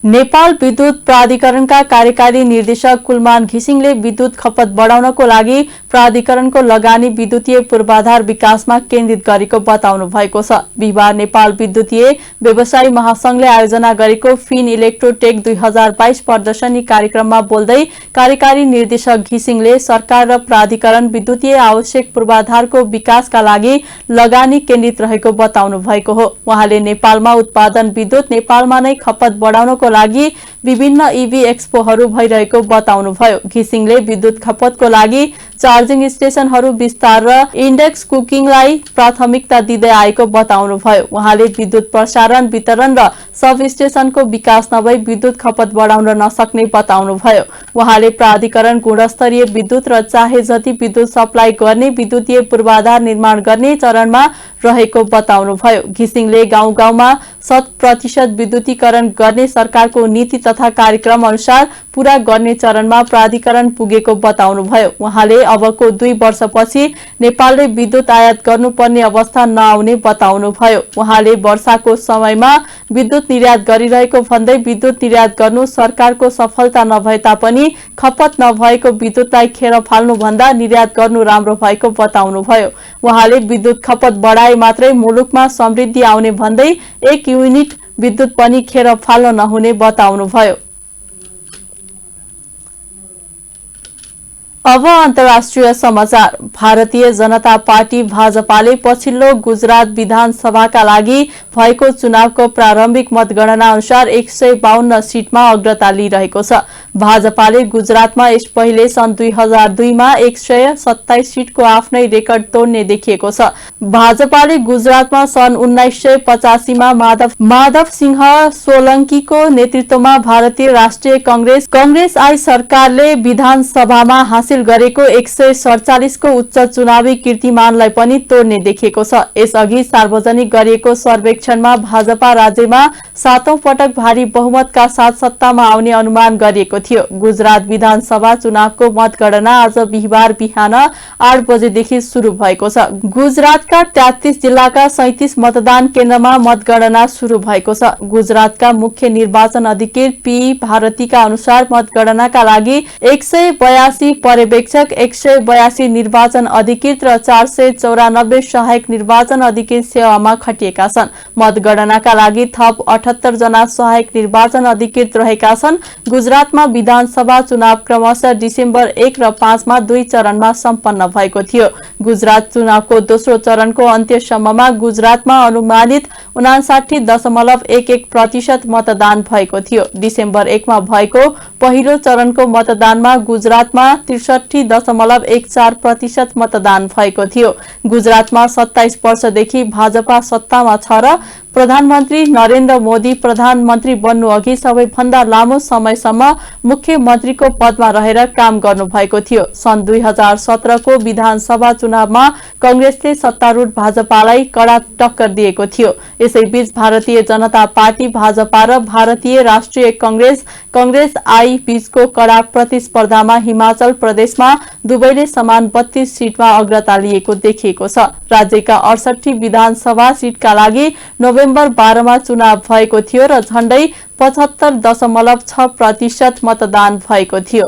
नेपाल विद्युत प्राधिकरणका कार्यकारी निर्देशक कुलमान घिसिङले विद्युत खपत बढाउनको लागि प्राधिकरणको लगानी विद्युतीय पूर्वाधार विकासमा केन्द्रित गरेको बताउनु भएको छ। बिहिबार नेपाल विद्युतीय व्यवसायी महासंघले आयोजना गरेको फिन इलेक्ट्रोटेक 2022 प्रदर्शनी कार्यक्रममा बोल्दै कार्यकारी निर्देशक घिसिङले सरकार र प्राधिकरण विद्युतीय आवश्यक पूर्वाधारको विकासका लागि लगानी केन्द्रित रहेको बताउनु भएको हो। उहाँले नेपालमा उत्पादन विद्युत नेपालमा नै खपत बढाउनको लागि विभिन्न ईवी एक्सपोहरू भइरहेको बताउनुभयो। घिसिङले विद्युत खपतको लागि चार्जिङ स्टेशनहरू विस्तार र इन्डेक्स कुकिङलाई प्राथमिकता दिँदै आएको बताउनुभयो। उहाँले विद्युत प्रसारण, वितरण र सब स्टेशनको विकास नभई विद्युत खपत बढाउन नसक्ने बताउनुभयो। उहाँले प्राधिकरण गुणस्तरीय विद्युत र चाहे जति विद्युत सप्लाई गर्ने विद्युतीय पूर्वाधार निर्माण गर्ने चरणमा रहेको बताउनुभयो। घिसिङले गाउँ गाउँमा 100% विद्युतीकरण गर्ने सरकारको नीति तथा कार्यक्रम अनुसार पूरा गर्ने चरणमा प्राधिकरण पुगेको बताउनुभयो। उहाँले अबको 2 वर्षपछि नेपालले विद्युत आयात गर्नुपर्ने अवस्था नआउने बताउनुभयो। उहाँले वर्षाको समयमा विद्युत निर्यात गरिरहेको भन्दै विद्युत निर्यात गर्नु सरकारको सफलता नभए तापनि खपत नभएको विद्युतलाई खेर फाल्नु भन्दा निर्यात गर्नु राम्रो भएको बताउनुभयो। उहाँले विद्युत खपत बढाए मात्रै मुलुकमा समृद्धि आउने भन्दै 1 युनिट विद्युत पनि खेर फाल्न नहुने बताउनुभयो। अब अन्तर्राष्ट्रिय समाचार। भारतीय जनता पार्टी भाजपाले पछिल्लो गुजरात विधानसभाका लागि भएको चुनावको प्रारम्भिक मतगणना अनुसार 152 सीटमा अग्रता लिइरहेको छ। भाजपाले गुजरातमा यस पहिले सन् 2002 मा 127 सीटको आफ्नै रेकर्ड तोड्ने देखिएको छ। भाजपाले गुजरातमा सन् 1985 मा माधव सिंह सोलंकीको नेतृत्वमा भारतीय राष्ट्रिय कांग्रेस आई सरकारले विधानसभामा हासिल गरेको 147 को उच्च चुनावी कीर्तिमानलाई पनि तोड्ने देखिएको छ। यसअघि सार्वजनिक गरिएको सर्वेक्षणमा भाजपा राज्यमा 7औं पटक भारी बहुमतका साथ सत्तामा आउने अनुमान गरिएको थियो। गुजरात विधानसभा चुनावको मतगणना आज बिहिबार बिहान 8 बजेदेखि शुरू भएको छ। गुजरातका 33 जिल्लाका 37 मतदान केन्द्रमा मतगणना शुरू भएको छ। गुजरातका मुख्य निर्वाचन अधिकारी पी भारतीका अनुसार मतगणनाका लागि 182 पर्यवेक्षक, 182 निर्वाचन अधिकृत र 494 सहायक निर्वाचन अधिकृत सेवामा खटिएका छन्। मतगणनाका लागि थप 78 जना सहायक निर्वाचन अधिकृत रहेका छन्। गुजरातमा विधानसभा चुनाव क्रमशः डिसेम्बर 1 र 5 मा 2 चरणमा सम्पन्न भएको थियो। गुजरात चुनावको दोस्रो चरणको अन्त्यसम्ममा गुजरातमा अनुमानित 59.11% मतदान भएको थियो। डिसेम्बर 1 मा भएको पहिलो चरणको मतदानमा गुजरातमा 63.14% मतदान भएको थियो। गुजरातमा 27 वर्षदेखि भाजपा सत्तामा छ र प्रधानमन्त्री नरेन्द्र मोदी प्रधानमन्त्री बन्नु अघि सबैभन्दा लामो समयसम्म मुख्यमन्त्रीको पदमा रहेर काम गर्नुभएको थियो। सन् 2017 को विधानसभा चुनावमा कंग्रेसले सत्तारूढ भाजपालाई कड़ा टक्कर दिएको थियो। यसैबीच भारतीय जनता पार्टी भाजपा र भारतीय राष्ट्रिय कांग्रेस आई बीचको कड़ा प्रतिस्पर्धामा हिमाचल प्रदेशमा दुवैले समान 32 सीटमा अग्रता लिएको देखिएको छ। राज्यका 68 विधानसभा सीटका लागि नोभेम्बर 12 मा चुनाव भएको थियो र झण्डै 75.6% मतदान भएको थियो।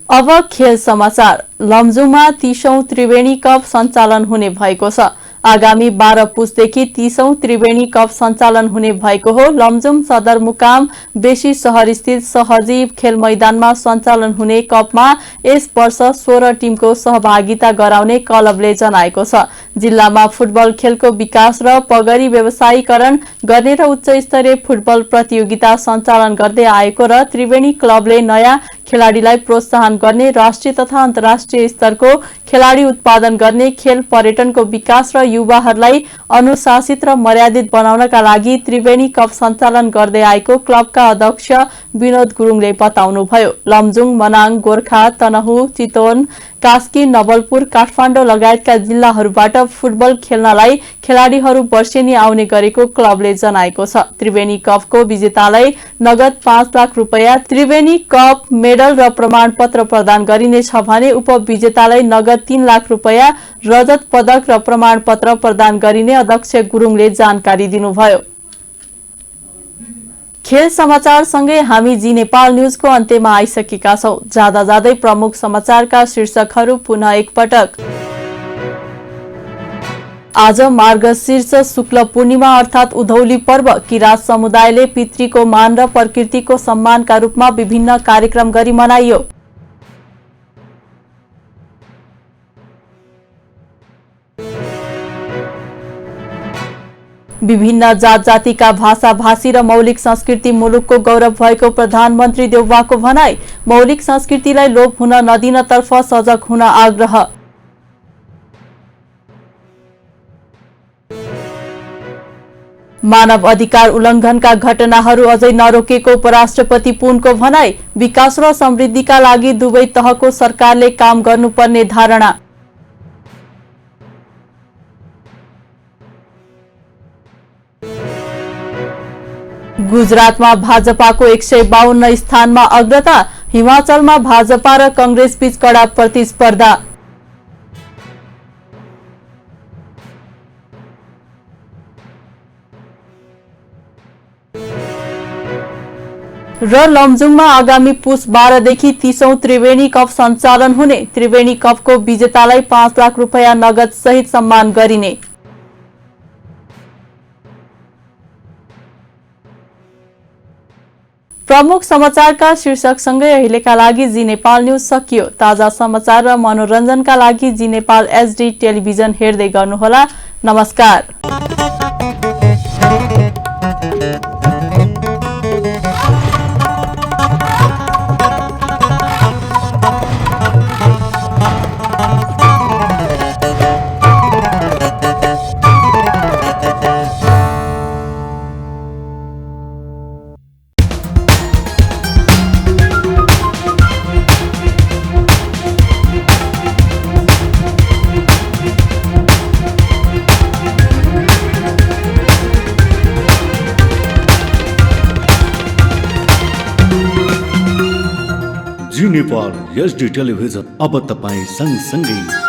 अब खेल समाचार। लमजुङमा 30औं त्रिवेणी कप सञ्चालन हुने भएको छ। आगामी 12 पुसदेखि 30औं त्रिवेणी कप सञ्चालन हुने भएको हो। लमजुङ सदरमुकाम बेसी शहर स्थित सहजीव खेल मैदानमा सञ्चालन हुने कपमा यस वर्ष 16 टिमको सहभागिता गराउने क्लबले जनाएको छ। जिल्लामा फुटबल खेलको विकास र पगरी व्यवसायीकरण गर्ने र उच्च स्तरीय फुटबल प्रतियोगिता सञ्चालन गर्दै आएको र त्रिवेणी क्लबले नयाँ खेलाडीलाई प्रोत्साहन गर्ने, राष्ट्रिय तथा अन्तर्राष्ट्रिय स्तरको खेलाडी उत्पादन गर्ने, खेल पर्यटनको विकास र युवाहरूलाई अनुशासित र मर्यादित बनाउनका लागि त्रिवेणी कप सञ्चालन गर्दै आएको क्लबका अध्यक्ष विनोद गुरुङले बताउनुभयो। लमजुङ, मनाङ, गोर्खा, तनहु, चितवन, कास्की, नवलपुर, काठमाडौँ लगायतका जिल्लाहरूबाट फुटबल खेल्नलाई खेलाडीहरू वर्षेनी आउने गरेको क्लबले जनाएको छ। त्रिवेणी कपको विजेतालाई नगद 5 लाख रुपैयाँ, त्रिवेणी कप मेडल र प्रमाणपत्र प्रदान गरिनेछ भने उपविजेतालाई नगद 3 लाख रुपैयाँ, रजत पदक र प्रमाणपत्र प्रदान गरिने अध्यक्ष गुरुङले जानकारी दिनुभयो। खेल समाचार सँगै हामी जी नेपाल न्यूजको अन्त्यमा आइसकेका छौं। जाँदा जाँदै प्रमुख समाचारका शीर्षकहरू पुनः एकपटक। आज मार्गशीर्ष शुक्ल पूर्णिमा अर्थात उधौली पर्व। किरात समुदायले पितृको मान र प्रकृतिको सम्मानका रूपमा विभिन्न कार्यक्रम गरी मनाइयो। विभिन्न जात जातिका भाषा भाषी र मौलिक संस्कृति मुलुकको गौरव भएको प्रधानमन्त्री देउवाको भनाई। मौलिक संस्कृतिलाई लोप हुन नदिनतर्फ सजग हुन आग्रह। मानव अधिकार उल्लङ्घनका घटनाहरू अझै नरोकेको उपराष्ट्रपति पुनको भनाई। विकास र समृद्धिका लागि दुवै तहको सरकारले काम गर्नुपर्ने धारणा। गुजरातमा भाजपाको 152 स्थानमा अग्रता। हिमाचलमा भाजपा र कांग्रेस बीच कडा प्रतिस्पर्धा। र लमजुङमा आगामी पुस 12 देखि 30औं त्रिवेणी कप सञ्चालन हुने। त्रिवेणी कपको विजेतालाई 5 लाख रुपैयाँ नगद सहित सम्मान गरिने। प्रमुख समाचारका शीर्षकसँगै अहिलेका लागि जी नेपाल न्यूज सकियो। ताजा समाचार र मनोरञ्जनका लागि जी नेपाल एचडी टेलिभिजन हेर्दै गर्नुहोला। नमस्कार। जी नेपाल एचडी टेलिभिजन अब तपाईं सँगसँगै